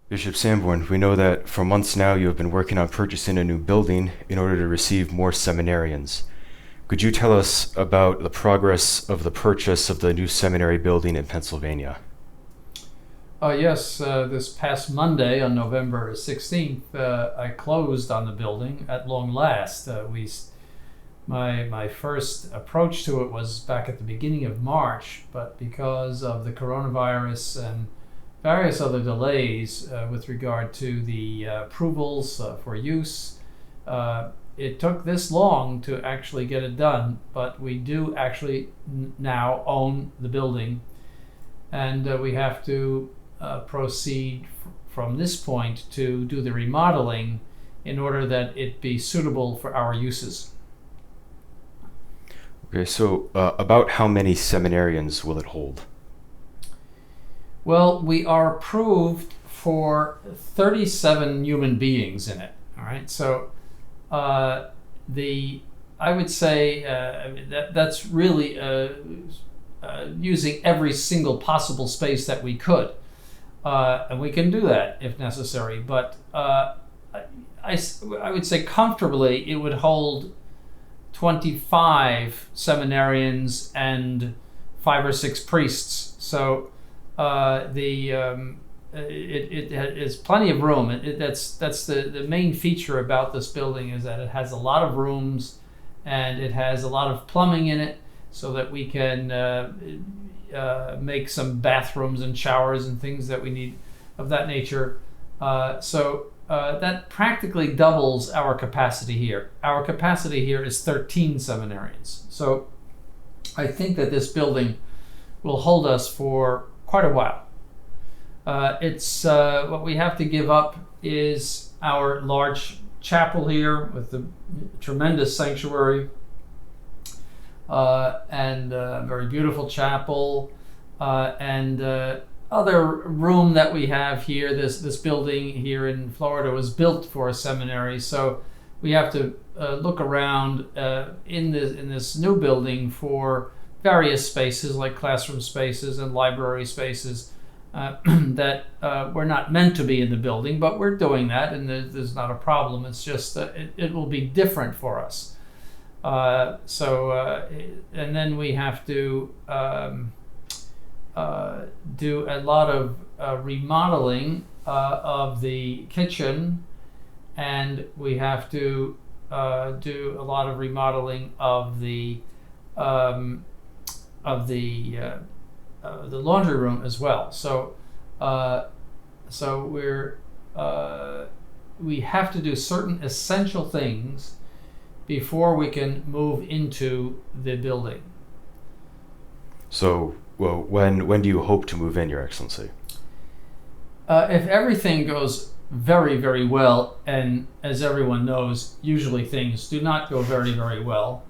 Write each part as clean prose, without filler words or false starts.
Bishop Sanborn, we know that for months now you have been working on purchasing a new building in order to receive more seminarians. Could you tell us about the progress of the purchase of the new seminary building in Pennsylvania? Yes, this past Monday on November 16th, I closed on the building at long last. My first approach to it was back at the beginning of March, but because of the coronavirus and various other delays with regard to the approvals for use, it took this long to actually get it done, but we do actually now own the building, and we have to proceed from this point to do the remodeling in order that it be suitable for our uses. Okay, so about how many seminarians will it hold? Well, we are approved for 37 human beings in it. All right, so I would say that's really using every single possible space that we could, and we can do that if necessary. But I would say comfortably it would hold 25 seminarians and 5 or 6 priests. So it has plenty of room. That's the main feature about this building, is that it has a lot of rooms and it has a lot of plumbing in it, so that we can make some bathrooms and showers and things that we need of that nature. So that practically doubles our capacity here. Our capacity here is 13 seminarians. So I think that this building will hold us for quite a while. It's what we have to give up is our large chapel here with the tremendous sanctuary and very beautiful chapel and other room that we have here. This building here in Florida was built for a seminary, so we have to look around in this new building for various spaces like classroom spaces and library spaces that were not meant to be in the building, but we're doing that, and there's not a problem. It's just it will be different for us. And then we have to do a lot of remodeling of the kitchen, and we have to do a lot of remodeling of the laundry room as well. So we have to do certain essential things before we can move into the building. So, well, when do you hope to move in, Your Excellency? If everything goes very, very well, and as everyone knows, usually things do not go very, very well,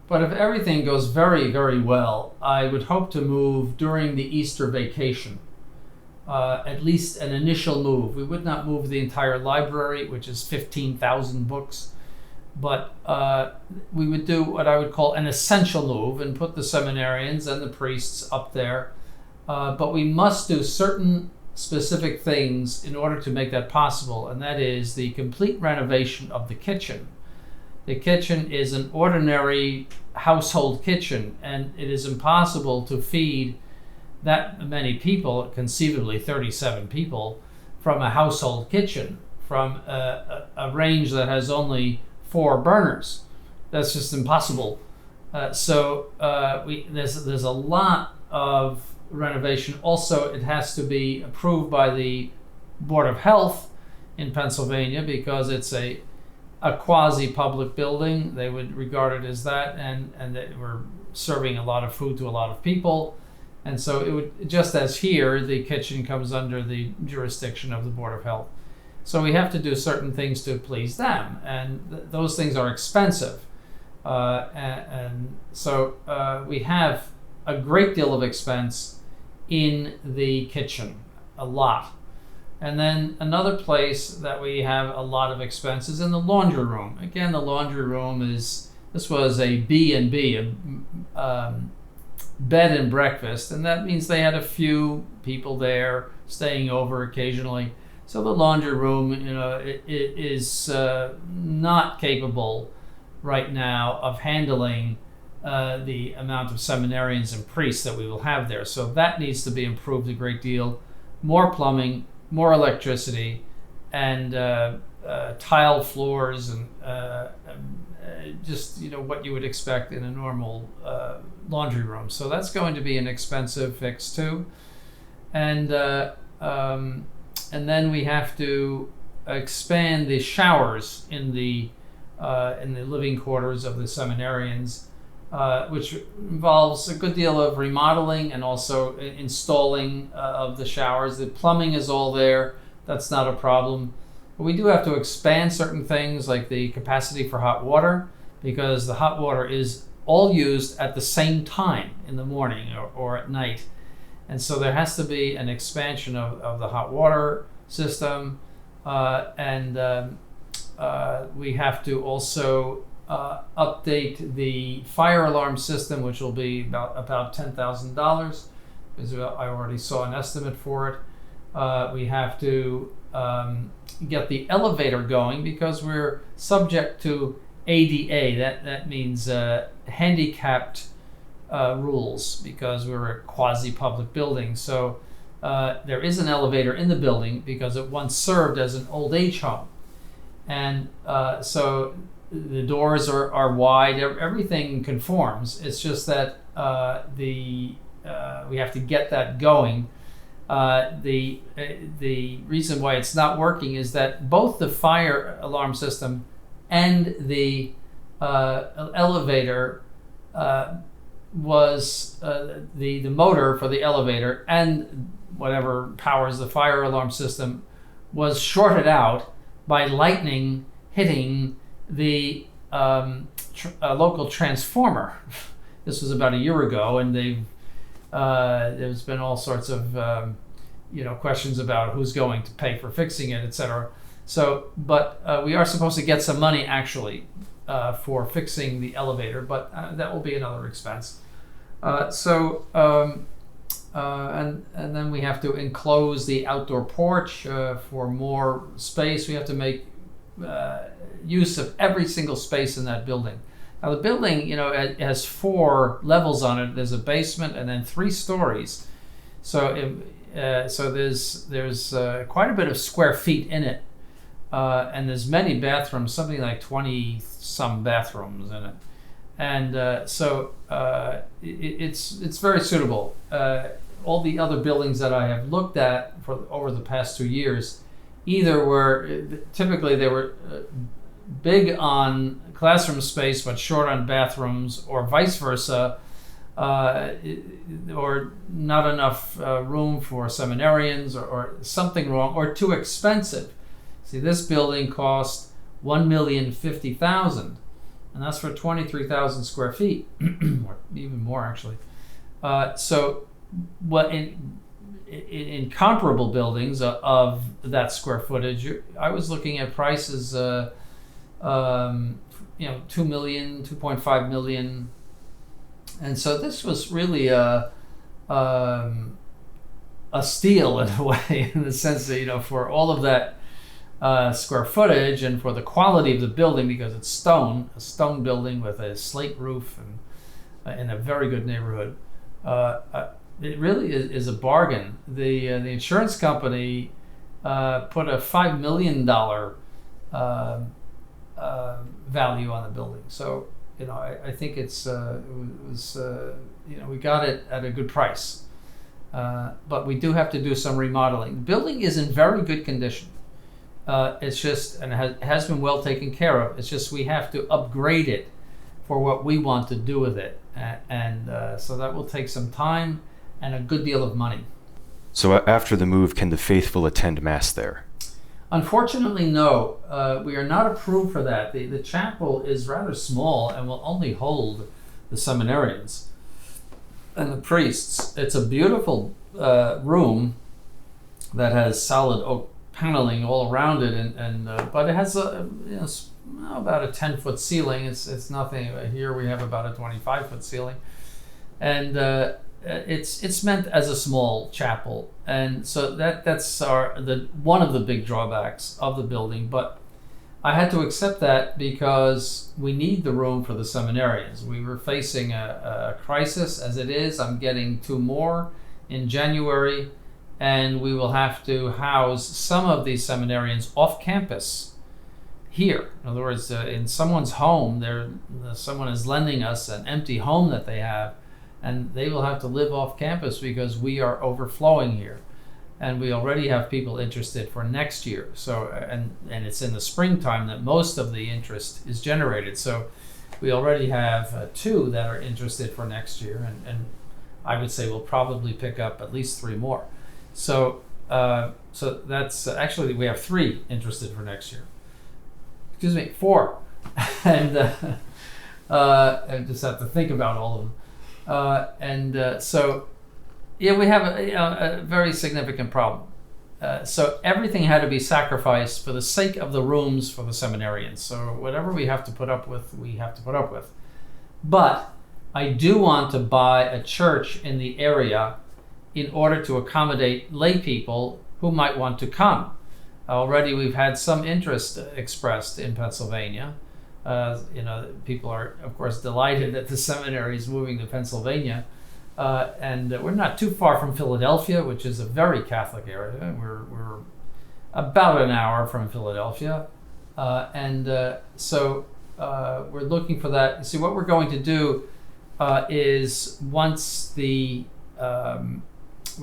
but if everything goes very, very well, I would hope to move during the Easter vacation. At least an initial move. We would not move the entire library, which is 15,000 books, but we would do what I would call an essential move and put the seminarians and the priests up there. But we must do certain specific things in order to make that possible, and that is the complete renovation of the kitchen. The kitchen is an ordinary household kitchen, and it is impossible to feed that many people, conceivably 37 people, from a household kitchen, from a range that has only 4 burners. That's just impossible. There's a lot of renovation. Also, it has to be approved by the Board of Health in Pennsylvania, because it's a quasi-public building. They would regard it as that, and we're serving a lot of food to a lot of people. And so it would, just as here, the kitchen comes under the jurisdiction of the Board of Health. So we have to do certain things to please them, and those things are expensive. So we have a great deal of expense in the kitchen, a lot. And then another place that we have a lot of expense is in the laundry room. Again, the laundry room this was a B&B, bed and breakfast, and that means they had a few people there staying over occasionally. So the laundry room, it is not capable right now of handling the amount of seminarians and priests that we will have there. So that needs to be improved a great deal. More plumbing, more electricity, and tile floors, and just what you would expect in a normal laundry room. So that's going to be an expensive fix too. And then we have to expand the showers in the living quarters of the seminarians, which involves a good deal of remodeling and also installing of the showers. The plumbing is all there. That's not a problem. But we do have to expand certain things like the capacity for hot water, because the hot water is all used at the same time in the morning or at night. And so there has to be an expansion of the hot water system. And we have to also update the fire alarm system, which will be about $10,000, because I already saw an estimate for it. We have to get the elevator going, because we're subject to ADA. That means handicapped rules, because we're a quasi-public building. So there is an elevator in the building because it once served as an old age home. And so the doors are wide, everything conforms. It's just that we have to get that going. The reason why it's not working is that both the fire alarm system and the elevator was the motor for the elevator and whatever powers the fire alarm system was shorted out by lightning hitting the local transformer. This was about a year ago, and there's been all sorts of questions about who's going to pay for fixing it, etc. So, but we are supposed to get some money actually for fixing the elevator, but that will be another expense. And then we have to enclose the outdoor porch for more space. We have to make use of every single space in that building. Now the building, it has 4 levels on it. There's a basement and then 3 stories. So there's quite a bit of square feet in it, and there's many bathrooms, something like 20 some bathrooms in it, and so it's very suitable. All the other buildings that I have looked at over the past 2 years, either typically they were big on classroom space but short on bathrooms, or vice versa, or not enough room for seminarians, or something wrong, or too expensive. See, this building cost $1,050,000, and that's for 23,000 square feet, or even more actually. So what in comparable buildings of that square footage, I was looking at prices, 2 million, 2.5 million. And so this was really a steal in a way, in the sense that, for all of that square footage and for the quality of the building, because it's a stone building with a slate roof and in a very good neighborhood. It really is a bargain. The insurance company put a $5 million value on the building. So, I think it was we got it at a good price. But we do have to do some remodeling. The building is in very good condition. It's just, and has been well taken care of. It's just we have to upgrade it for what we want to do with it. And so that will take some time and a good deal of money. So after the move, can the faithful attend Mass there? Unfortunately, no. We are not approved for that. The chapel is rather small and will only hold the seminarians and the priests. It's a beautiful room that has solid oak paneling all around it, but it has about a 10-foot ceiling. It's nothing. Here we have about a 25-foot ceiling, and it's meant as a small chapel, and so that's the one of the big drawbacks of the building. But I had to accept that because we need the room for the seminarians. We were facing a crisis as it is. I'm getting 2 more in January, and we will have to house some of these seminarians off campus here. In other words, in someone's home, someone is lending us an empty home that they have, and they will have to live off campus because we are overflowing here. And we already have people interested for next year. So, and it's in the springtime that most of the interest is generated. So we already have 2 that are interested for next year. And I would say we'll probably pick up at least 3 more. So, so that's actually, we have 3 interested for next year. Excuse me, 4. And I just have to think about all of them. So, yeah, we have a very significant problem. So everything had to be sacrificed for the sake of the rooms for the seminarians. So whatever we have to put up with, we have to put up with. But I do want to buy a church in the area in order to accommodate lay people who might want to come. Already we've had some interest expressed in Pennsylvania. People are, of course, delighted that the seminary is moving to Pennsylvania. And we're not too far from Philadelphia, which is a very Catholic area. We're about an hour from Philadelphia. So we're looking for that. See, what we're going to do is once we're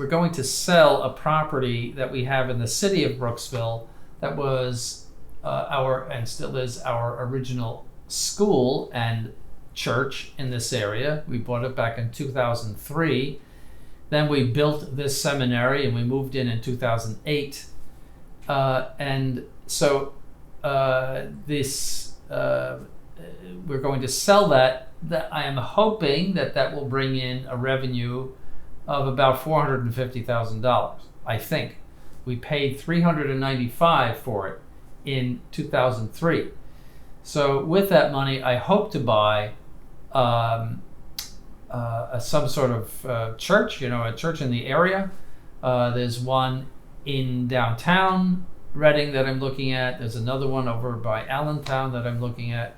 going to sell a property that we have in the city of Brooksville that was and still is our original school and church in this area. We bought it back in 2003. Then we built this seminary and we moved in 2008. And so we're going to sell that I am hoping that will bring in a revenue of about $450,000. I think we paid $395 for it in 2003. So with that money, I hope to buy some sort of church, a church in the area. There's one in downtown Reading that I'm looking at. There's another one over by Allentown that I'm looking at.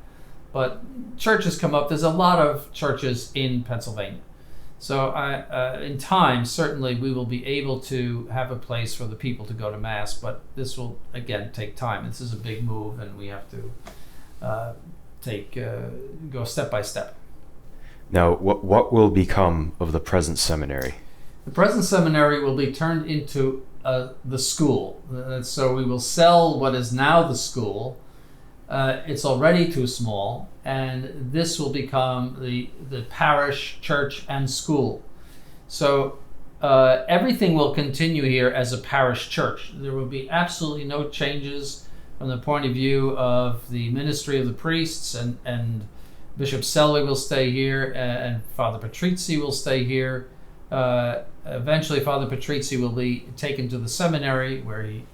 But churches come up. There's a lot of churches in Pennsylvania. So in time, certainly we will be able to have a place for the people to go to Mass, but this will, again, take time. This is a big move, and we have to go step by step. Now, what will become of the present seminary? The present seminary will be turned into the school. So we will sell what is now the school. It's already too small, and this will become the parish, church, and school. So everything will continue here as a parish church. There will be absolutely no changes from the point of view of the ministry of the priests, and Bishop Selway will stay here, and Father Patrizzi will stay here. Eventually, Father Patrizzi will be taken to the seminary where he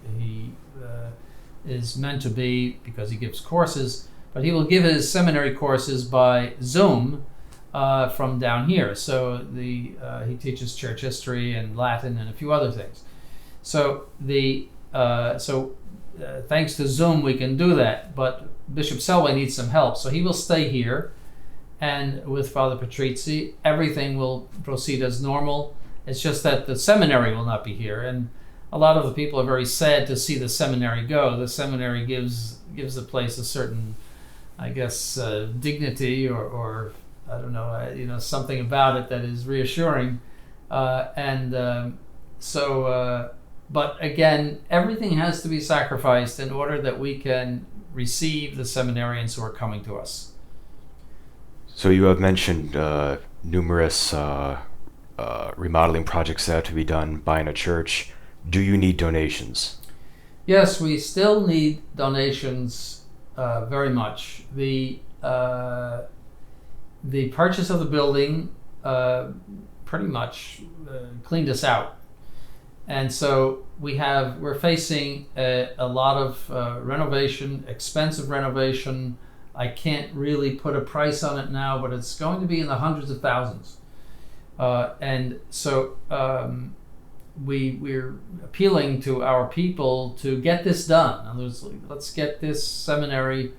is meant to be because he gives courses, but he will give his seminary courses by Zoom from down here. So he teaches church history and Latin and a few other things. So thanks to Zoom we can do that, but Bishop Selway needs some help, so he will stay here, and with Father Patrizzi everything will proceed as normal. It's just that the seminary will not be here, and a lot of the people are very sad to see the seminary go. The seminary gives the place a certain, I guess, dignity or I don't know, something about it that is reassuring. But again, everything has to be sacrificed in order that we can receive the seminarians who are coming to us. So you have mentioned numerous remodeling projects that have to be done, buying a church. Do you need donations? Yes, we still need donations very much. The purchase of the building pretty much cleaned us out. And so we're facing a lot of renovation, expensive renovation. I can't really put a price on it now, but it's going to be in the hundreds of thousands. And so we're appealing to our people to get this done. In other words, let's get this seminary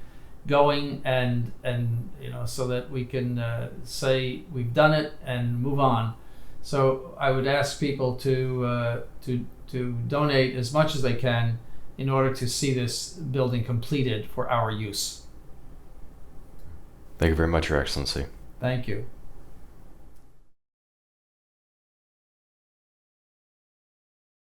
going, and so that we can say we've done it and move on. So I would ask people to donate as much as they can in order to see this building completed for our use. Thank you very much, Your Excellency. Thank you.